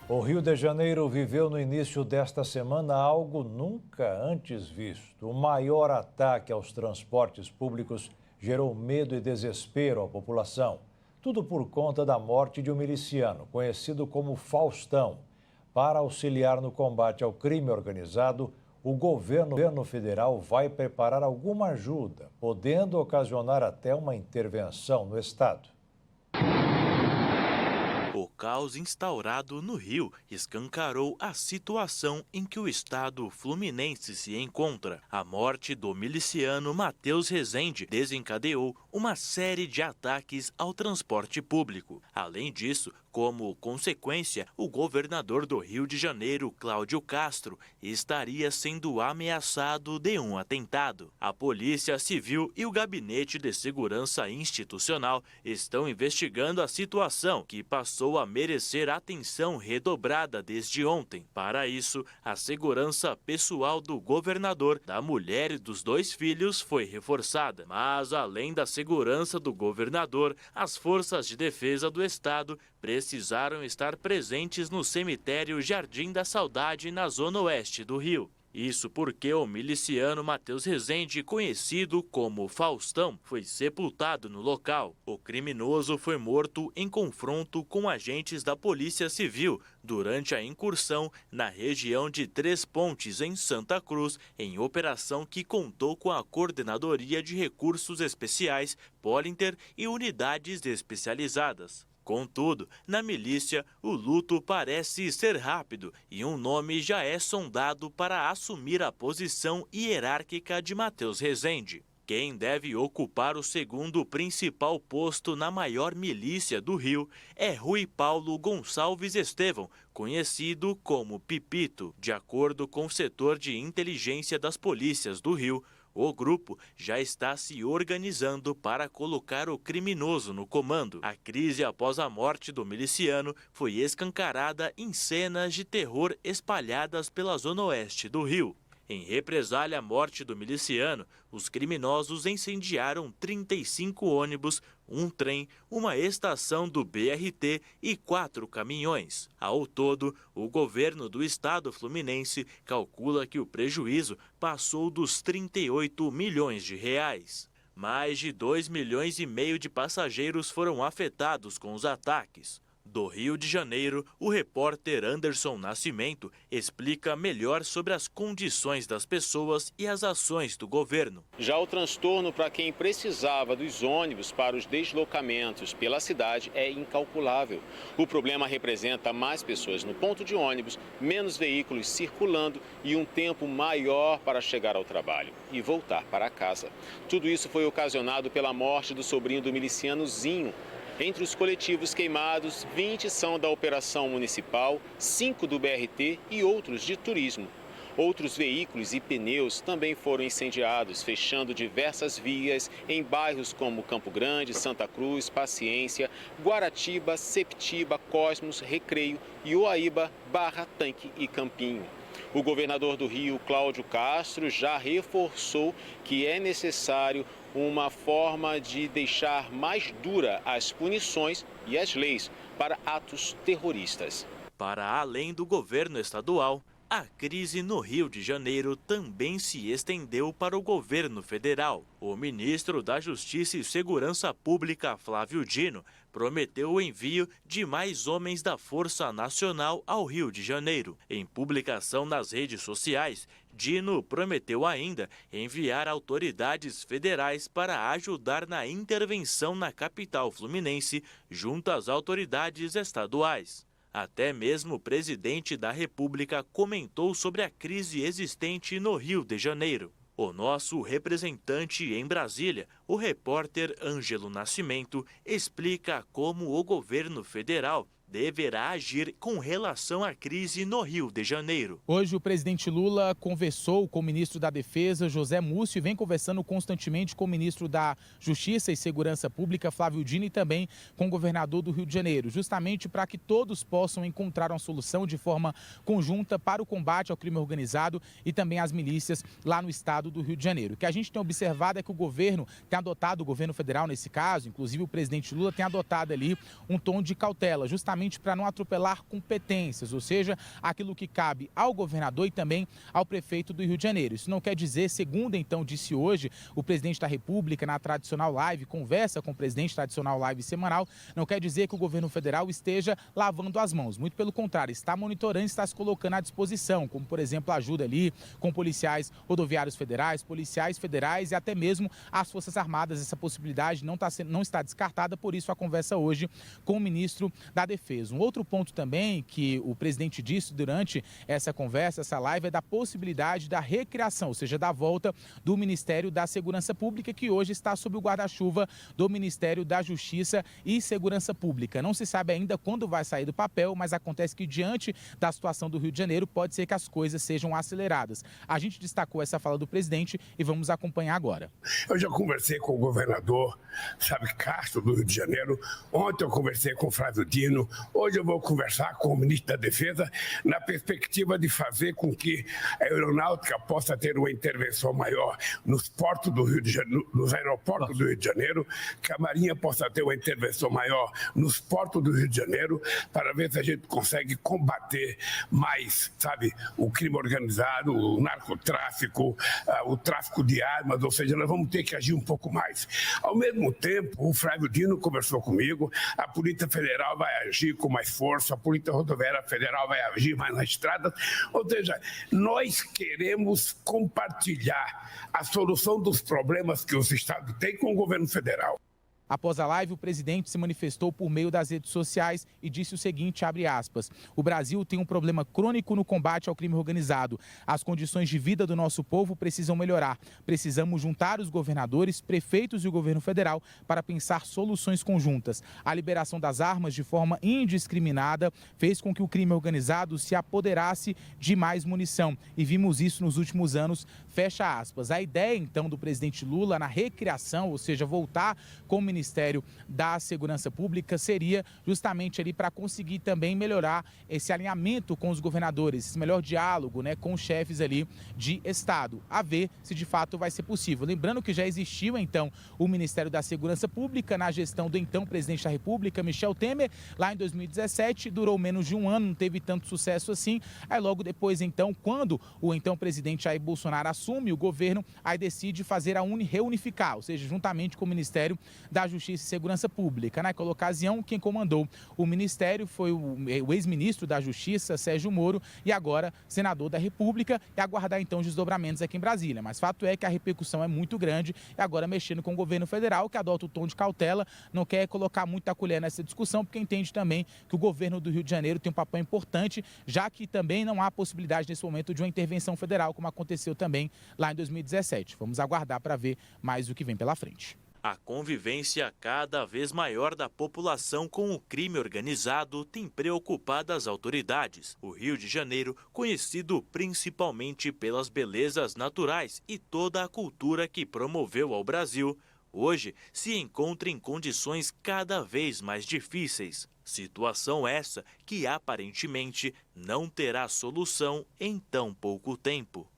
O Rio de Janeiro viveu no início desta semana algo nunca antes visto. O maior ataque aos transportes públicos gerou medo e desespero à população. Tudo por conta da morte de um miliciano, conhecido como Faustão. Para auxiliar no combate ao crime organizado, o governo federal vai preparar alguma ajuda, podendo ocasionar até uma intervenção no estado. O caos instaurado no Rio escancarou a situação em que o estado fluminense se encontra. A morte do miliciano Matheus Rezende desencadeou uma série de ataques ao transporte público. Além disso, como consequência, o governador do Rio de Janeiro, Cláudio Castro, estaria sendo ameaçado de um atentado. A Polícia Civil e o Gabinete de Segurança Institucional estão investigando a situação, que passou a merecer atenção redobrada desde ontem. Para isso, a segurança pessoal do governador, da mulher e dos 2 filhos foi reforçada. Mas, além da segurança do governador, as forças de defesa do estado precisaram estar presentes no cemitério Jardim da Saudade, na zona oeste do Rio. Isso porque o miliciano Matheus Rezende, conhecido como Faustão, foi sepultado no local. O criminoso foi morto em confronto com agentes da Polícia Civil durante a incursão na região de Três Pontes, em Santa Cruz, em operação que contou com a Coordenadoria de Recursos Especiais, Polinter e unidades especializadas. Contudo, na milícia, o luto parece ser rápido e um nome já é sondado para assumir a posição hierárquica de Matheus Rezende. Quem deve ocupar o segundo principal posto na maior milícia do Rio é Rui Paulo Gonçalves Estevão, conhecido como Pipito. De acordo com o setor de inteligência das polícias do Rio, o grupo já está se organizando para colocar o criminoso no comando. A crise após a morte do miliciano foi escancarada em cenas de terror espalhadas pela zona oeste do Rio. Em represália à morte do miliciano, os criminosos incendiaram 35 ônibus, um trem, uma estação do BRT e 4 caminhões. Ao todo, o governo do estado fluminense calcula que o prejuízo passou dos 38 milhões de reais. Mais de 2,5 milhões de passageiros foram afetados com os ataques. Do Rio de Janeiro, o repórter Anderson Nascimento explica melhor sobre as condições das pessoas e as ações do governo. Já o transtorno para quem precisava dos ônibus para os deslocamentos pela cidade é incalculável. O problema representa mais pessoas no ponto de ônibus, menos veículos circulando e um tempo maior para chegar ao trabalho e voltar para casa. Tudo isso foi ocasionado pela morte do sobrinho do miliciano Zinho. Entre os coletivos queimados, 20 são da operação municipal, 5 do BRT e outros de turismo. Outros veículos e pneus também foram incendiados, fechando diversas vias em bairros como Campo Grande, Santa Cruz, Paciência, Guaratiba, Septiba, Cosmos, Recreio, Ioaíba, Barra, Tanque e Campinho. O governador do Rio, Cláudio Castro, já reforçou que é necessário uma forma de deixar mais dura as punições e as leis para atos terroristas. Para além do governo estadual, a crise no Rio de Janeiro também se estendeu para o governo federal. O ministro da Justiça e Segurança Pública, Flávio Dino, prometeu o envio de mais homens da Força Nacional ao Rio de Janeiro. Em publicação nas redes sociais, Dino prometeu ainda enviar autoridades federais para ajudar na intervenção na capital fluminense junto às autoridades estaduais. Até mesmo o presidente da República comentou sobre a crise existente no Rio de Janeiro. O nosso representante em Brasília, o repórter Ângelo Nascimento, explica como o governo federal deverá agir com relação à crise no Rio de Janeiro. Hoje o presidente Lula conversou com o ministro da Defesa, José Múcio, e vem conversando constantemente com o ministro da Justiça e Segurança Pública, Flávio Dino, e também com o governador do Rio de Janeiro, justamente para que todos possam encontrar uma solução de forma conjunta para o combate ao crime organizado e também às milícias lá no estado do Rio de Janeiro. O que a gente tem observado é que o governo tem adotado, o governo federal nesse caso, inclusive o presidente Lula tem adotado ali um tom de cautela, justamente justamente para não atropelar competências, ou seja, aquilo que cabe ao governador e também ao prefeito do Rio de Janeiro. Isso não quer dizer, segundo então disse hoje o presidente da República na tradicional live, conversa com o presidente tradicional live semanal, não quer dizer que o governo federal esteja lavando as mãos. Muito pelo contrário, está monitorando, está se colocando à disposição, como por exemplo ajuda ali com policiais rodoviários federais, policiais federais e até mesmo as Forças Armadas. Essa possibilidade não está descartada, por isso a conversa hoje com o ministro da Defesa. Um outro ponto também que o presidente disse durante essa conversa, essa live, é da possibilidade da recriação, ou seja, da volta do Ministério da Segurança Pública, que hoje está sob o guarda-chuva do Ministério da Justiça e Segurança Pública. Não se sabe ainda quando vai sair do papel, mas acontece que diante da situação do Rio de Janeiro pode ser que as coisas sejam aceleradas. A gente destacou essa fala do presidente e vamos acompanhar agora. Eu já conversei com o governador, Castro, do Rio de Janeiro. Ontem eu conversei com o Flávio Dino. Hoje eu vou conversar com o ministro da Defesa na perspectiva de fazer com que a aeronáutica possa ter uma intervenção maior nos portos do Rio de Janeiro, nos aeroportos do Rio de Janeiro, que a Marinha possa ter uma intervenção maior nos portos do Rio de Janeiro, para ver se a gente consegue combater mais, o crime organizado, o narcotráfico, o tráfico de armas, ou seja, nós vamos ter que agir um pouco mais. Ao mesmo tempo, o Flávio Dino conversou comigo, a Polícia Federal vai agir com mais força, a Polícia Rodoviária Federal vai agir mais na estrada, ou seja, nós queremos compartilhar a solução dos problemas que os estados têm com o governo federal. Após a live, o presidente se manifestou por meio das redes sociais e disse o seguinte, abre aspas, o Brasil tem um problema crônico no combate ao crime organizado. As condições de vida do nosso povo precisam melhorar. Precisamos juntar os governadores, prefeitos e o governo federal para pensar soluções conjuntas. A liberação das armas de forma indiscriminada fez com que o crime organizado se apoderasse de mais munição. E vimos isso nos últimos anos, fecha aspas. A ideia, então, do presidente Lula na recriação, ou seja, voltar com o Ministério da Segurança Pública, seria justamente ali para conseguir também melhorar esse alinhamento com os governadores, esse melhor diálogo, com os chefes ali de Estado, a ver se de fato vai ser possível. Lembrando que já existiu então o Ministério da Segurança Pública na gestão do então presidente da República, Michel Temer, lá em 2017, durou menos de um ano, não teve tanto sucesso assim. Aí logo depois então, quando o então presidente Jair Bolsonaro assume o governo, aí decide fazer reunificar, ou seja, juntamente com o Ministério da Justiça e Segurança Pública. Naquela ocasião, quem comandou o ministério foi o ex-ministro da Justiça, Sérgio Moro, e agora senador da República, e aguardar então os desdobramentos aqui em Brasília. Mas fato é que a repercussão é muito grande, e agora mexendo com o governo federal, que adota o tom de cautela, não quer colocar muita colher nessa discussão, porque entende também que o governo do Rio de Janeiro tem um papel importante, já que também não há possibilidade nesse momento de uma intervenção federal, como aconteceu também lá em 2017. Vamos aguardar para ver mais o que vem pela frente. A convivência cada vez maior da população com o crime organizado tem preocupado as autoridades. O Rio de Janeiro, conhecido principalmente pelas belezas naturais e toda a cultura que promoveu ao Brasil, hoje se encontra em condições cada vez mais difíceis. Situação essa que aparentemente não terá solução em tão pouco tempo.